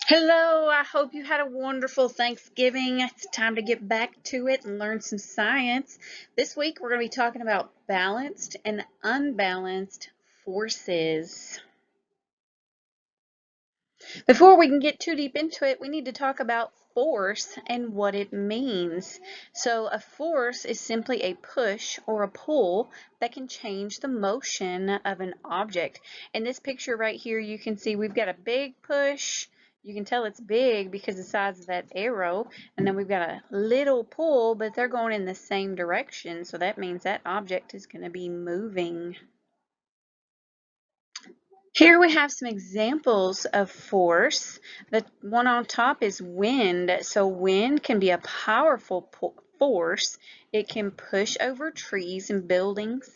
Hello, I hope you had a wonderful Thanksgiving. It's time to get back to it and learn some science. This week we're going to be talking about balanced and unbalanced forces. Before we can get too deep into it, we need to talk about force and what it means. So a force is simply a push or a pull that can change the motion of an object. In this picture right here, you can see we've got a big push. You can tell it's big because of the size of that arrow. And then we've got a little pull, but they're going in the same direction. So that means that object is going to be moving. Here we have some examples of force. The one on top is wind. So wind can be a powerful force. It can push over trees and buildings.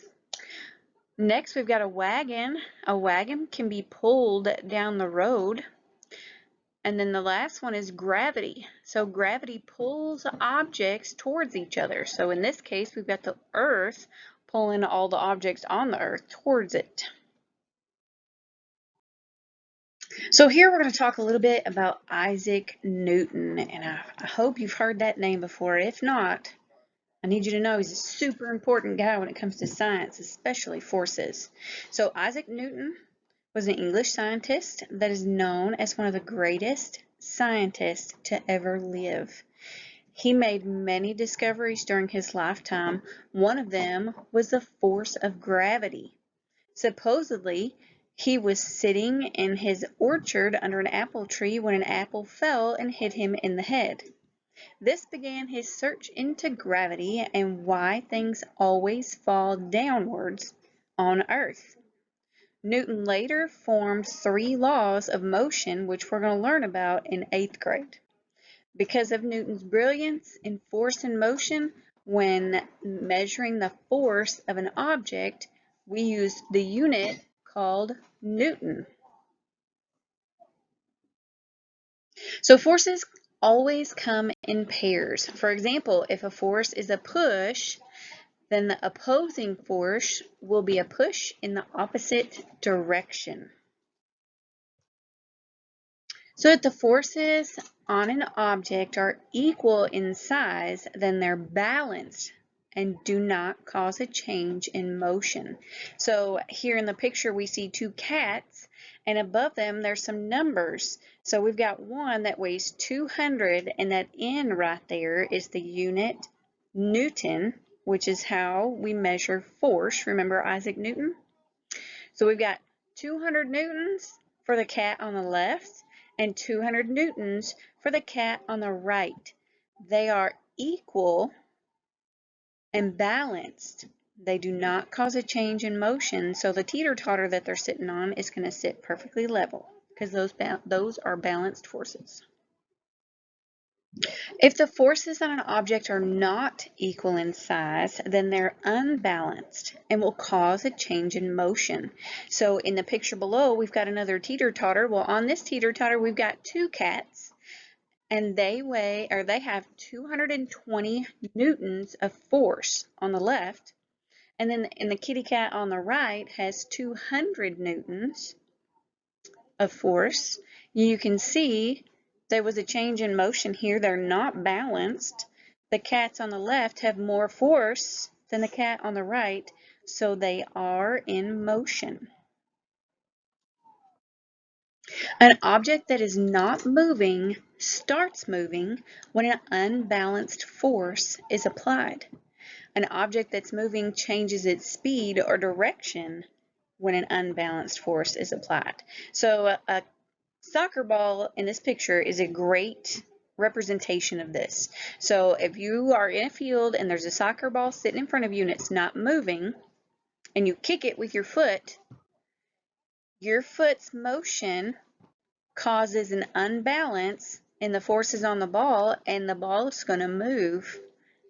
Next, we've got a wagon. A wagon can be pulled down the road. And then the last one is gravity. So gravity pulls objects towards each other. So in this case, we've got the earth pulling all the objects on the earth towards it. So here we're going to talk a little bit about Isaac Newton, and I hope you've heard that name before. If not, I need you to know he's a super important guy when it comes to science, especially forces. So Isaac Newton was an English scientist that is known as one of the greatest scientists to ever live. He made many discoveries during his lifetime. One of them was the force of gravity. Supposedly, he was sitting in his orchard under an apple tree when an apple fell and hit him in the head. This began his search into gravity and why things always fall downwards on Earth. Newton later formed 3 laws of motion, which we're going to learn about in 8th grade. Because of Newton's brilliance in force and motion, when measuring the force of an object, we used the unit called Newton. So forces always come in pairs. For example, if a force is a push, then the opposing force will be a push in the opposite direction. So if the forces on an object are equal in size, then they're balanced and do not cause a change in motion. So here in the picture we see 2 cats, and above them there's some numbers. So we've got one that weighs 200, and that N right there is the unit Newton, which is how we measure force. Remember Isaac Newton? So we've got 200 newtons for the cat on the left and 200 newtons for the cat on the right. They are equal and balanced. They do not cause a change in motion, so the teeter-totter that they're sitting on is going to sit perfectly level because those are balanced forces. If the forces on an object are not equal in size, then they're unbalanced and will cause a change in motion. So in the picture below, we've got another teeter-totter. Well, on this teeter-totter, we've got 2 cats, and they have 220 newtons of force on the left, and then the kitty cat on the right has 200 newtons of force. You can see there was a change in motion here. They're not balanced. The cats on the left have more force than the cat on the right, so they are in motion. An object that is not moving starts moving when an unbalanced force is applied. An object that's moving changes its speed or direction when an unbalanced force is applied. So a soccer ball in this picture is a great representation of this. So if you are in a field and there's a soccer ball sitting in front of you and it's not moving, and you kick it with your foot's motion causes an unbalance in the forces on the ball, and the ball is going to move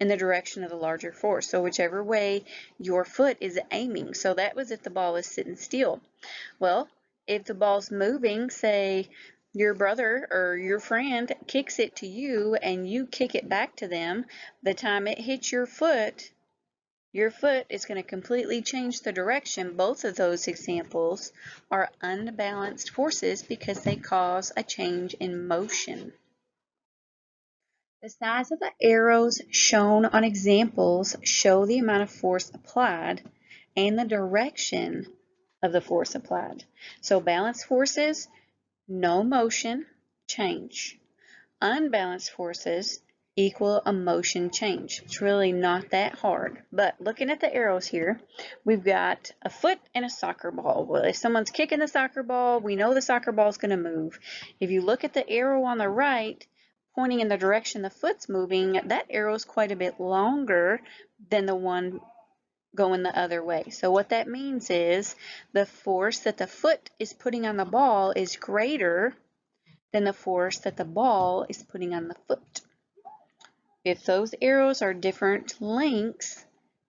in the direction of the larger force. So whichever way your foot is aiming. So that was if the ball is sitting still. Well, if the ball's moving, say your brother or your friend kicks it to you and you kick it back to them, the time it hits your foot, Your foot is going to completely change the direction. Both of those examples are unbalanced forces because they cause a change in motion. The size of the arrows shown on examples show the amount of force applied and the direction of the force applied. So balanced forces, no motion, change. Unbalanced forces equal a motion change. It's really not that hard. But looking at the arrows here, we've got a foot and a soccer ball. Well, if someone's kicking the soccer ball, we know the soccer ball is going to move. If you look at the arrow on the right, pointing in the direction the foot's moving, that arrow is quite a bit longer than the one going the other way. So what that means is the force that the foot is putting on the ball is greater than the force that the ball is putting on the foot. If those arrows are different lengths,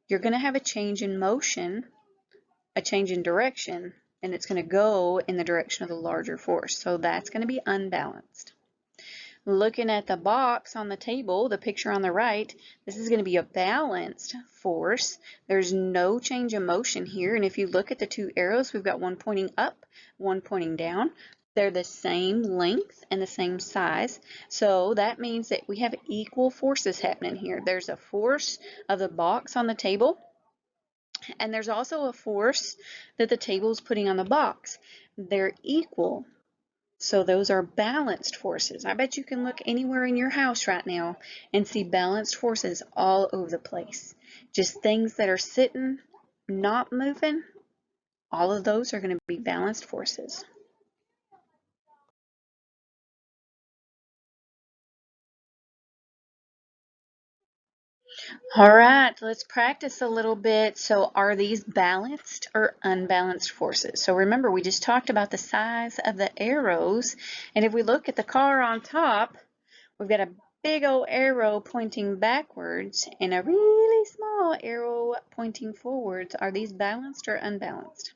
you're going to have a change in motion, a change in direction, and it's going to go in the direction of the larger force. So that's going to be unbalanced. Looking at the box on the table, the picture on the right, this is going to be a balanced force. There's no change in motion here. And if you look at the two arrows, we've got one pointing up, one pointing down. They're the same length and the same size. So that means that we have equal forces happening here. There's a force of the box on the table, and there's also a force that the table is putting on the box. They're equal. So those are balanced forces. I bet you can look anywhere in your house right now and see balanced forces all over the place. Just things that are sitting, not moving, all of those are going to be balanced forces. All right, let's practice a little bit. So are these balanced or unbalanced forces? So remember, we just talked about the size of the arrows. And if we look at the car on top, we've got a big old arrow pointing backwards and a really small arrow pointing forwards. Are these balanced or unbalanced?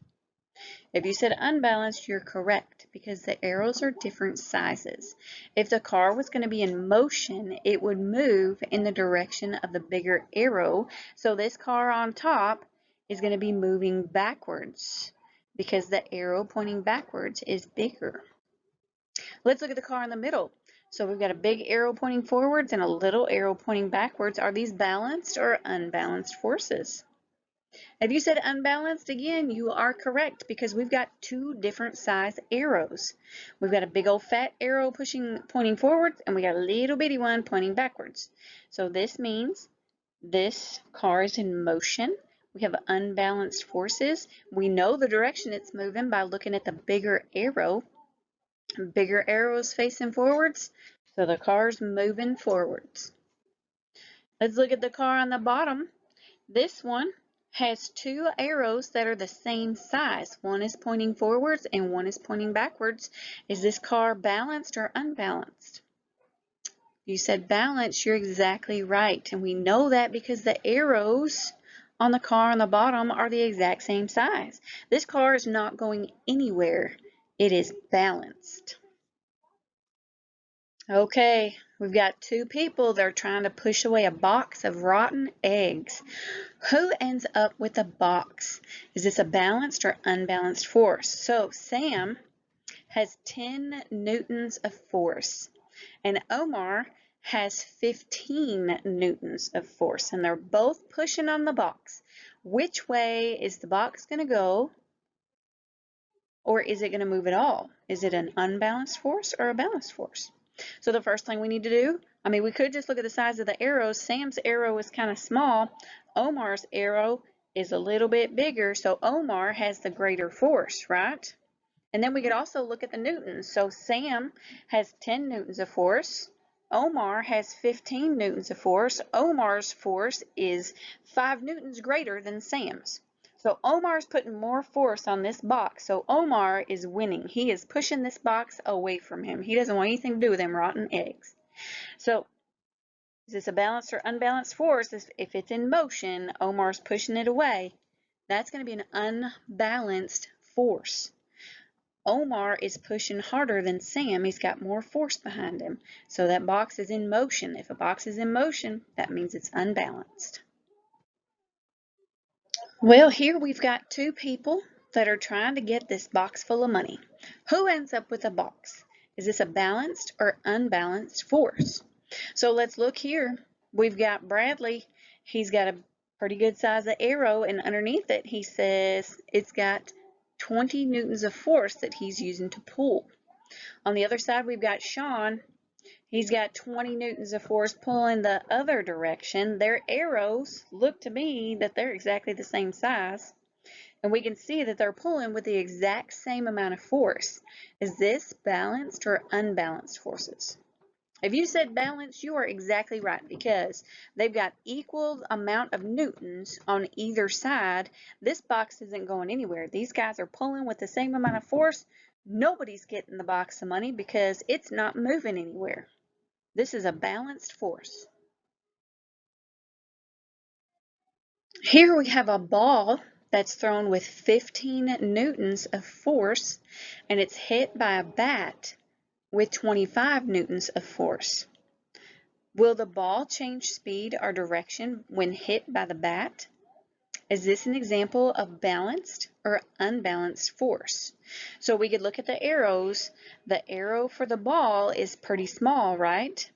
If you said unbalanced, you're correct because the arrows are different sizes. If the car was going to be in motion, it would move in the direction of the bigger arrow. So this car on top is going to be moving backwards because the arrow pointing backwards is bigger. Let's look at the car in the middle. So we've got a big arrow pointing forwards and a little arrow pointing backwards. Are these balanced or unbalanced forces? If you said unbalanced, again, you are correct because we've got two different size arrows. We've got a big old fat arrow pointing forwards, and we got a little bitty one pointing backwards. So this means this car is in motion. We have unbalanced forces. We know the direction it's moving by looking at the bigger arrow. Bigger arrows facing forwards, so the car's moving forwards. Let's look at the car on the bottom. This one has two arrows that are the same size. One is pointing forwards and one is pointing backwards. Is this car balanced or unbalanced? You said balanced, you're exactly right. And we know that because the arrows on the car on the bottom are the exact same size. This car is not going anywhere. It is balanced. Okay, we've got two people. They're trying to push away a box of rotten eggs. Who ends up with a box? Is this a balanced or unbalanced force? So Sam has 10 newtons of force, and Omar has 15 newtons of force, and they're both pushing on the box. Which way is the box going to go, or is it going to move at all? Is it an unbalanced force or a balanced force? So the first thing we need to do, we could just look at the size of the arrows. Sam's arrow is kind of small. Omar's arrow is a little bit bigger, so Omar has the greater force, right? And then we could also look at the newtons. So Sam has 10 newtons of force. Omar has 15 newtons of force. Omar's force is 5 newtons greater than Sam's. So Omar's putting more force on this box. So Omar is winning. He is pushing this box away from him. He doesn't want anything to do with them rotten eggs. So is this a balanced or unbalanced force? If it's in motion, Omar's pushing it away. That's going to be an unbalanced force. Omar is pushing harder than Sam. He's got more force behind him. So that box is in motion. If a box is in motion, that means it's unbalanced. Well, here we've got two people that are trying to get this box full of money. Who ends up with a box? Is this a balanced or unbalanced force? So let's look here. We've got Bradley. He's got a pretty good size of arrow, and underneath it he says it's got 20 newtons of force that he's using to pull. On the other side we've got Sean. He's got 20 newtons of force pulling the other direction. Their arrows look to me that they're exactly the same size. And we can see that they're pulling with the exact same amount of force. Is this balanced or unbalanced forces? If you said balanced, you are exactly right, because they've got equal amount of newtons on either side. This box isn't going anywhere. These guys are pulling with the same amount of force. Nobody's getting the box of money because it's not moving anywhere. This is a balanced force. Here we have a ball that's thrown with 15 newtons of force, and it's hit by a bat with 25 newtons of force. Will the ball change speed or direction when hit by the bat? Is this an example of balanced or unbalanced force? So we could look at the arrows. The arrow for the ball is pretty small, right?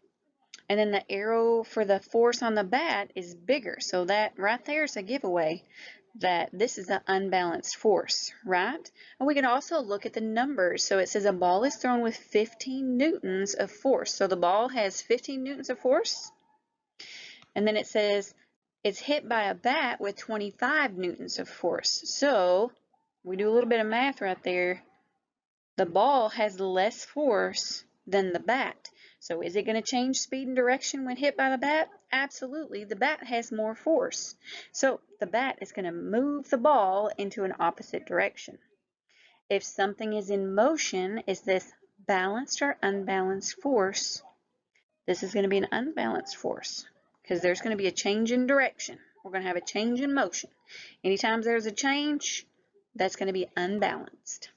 And then the arrow for the force on the bat is bigger. So that right there is a giveaway that this is an unbalanced force, right? And we can also look at the numbers. So it says a ball is thrown with 15 newtons of force. So the ball has 15 newtons of force. And then it says it's hit by a bat with 25 newtons of force. So we do a little bit of math right there. The ball has less force than the bat. So is it going to change speed and direction when hit by the bat? Absolutely. The bat has more force. So the bat is going to move the ball into an opposite direction. If something is in motion, is this balanced or unbalanced force? This is going to be an unbalanced force because there's going to be a change in direction. We're going to have a change in motion. Anytime there's a change, that's going to be unbalanced.